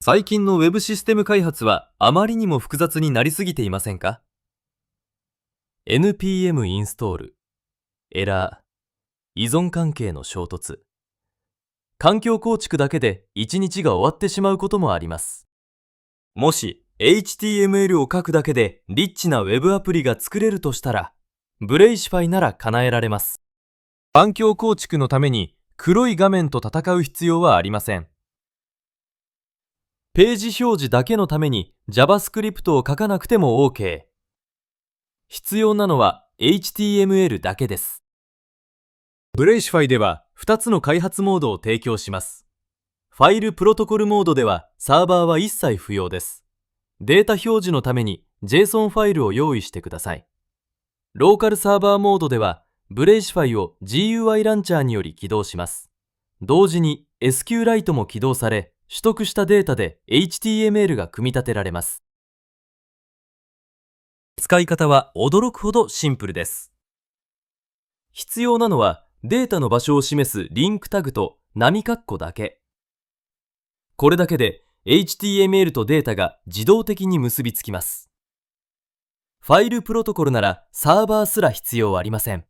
最近の Web システム開発はあまりにも複雑になりすぎていませんか？ npm インストール、エラー、依存関係の衝突。環境構築だけで1日が終わってしまうこともあります。もし HTML を書くだけでリッチな Web アプリが作れるとしたら、ブレイシファイなら叶えられます。環境構築のために黒い画面と戦う必要はありません。ページ表示だけのために JavaScript を書かなくても OK。必要なのは HTML だけです。ブレイシファイでは2つの開発モードを提供します。ファイルプロトコルモードではサーバーは一切不要です。データ表示のために JSON ファイルを用意してください。ローカルサーバーモードではブレイシファイを GUI ランチャーにより起動します。同時に SQLite も起動され、取得したデータで HTML が組み立てられます。使い方は驚くほどシンプルです。必要なのはデータの場所を示すリンクタグと波括弧だけ。これだけで HTML とデータが自動的に結びつきます。ファイルプロトコルならサーバーすら必要ありません。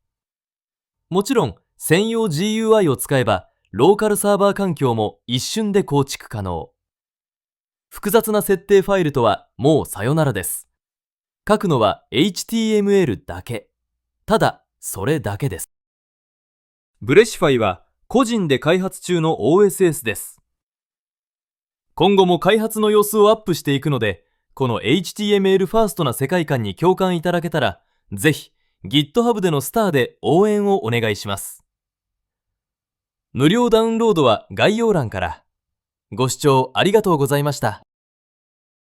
もちろん専用 GUI を使えばローカルサーバー環境も一瞬で構築可能。複雑な設定ファイルとはもうさよならです。書くのは HTML だけ。ただそれだけです。ブレシファイは個人で開発中の OSS です。今後も開発の様子をアップしていくので、この HTML ファーストな世界観に共感いただけたら、ぜひ GitHub でのスターで応援をお願いします。無料ダウンロードは概要欄から。ご視聴ありがとうございました。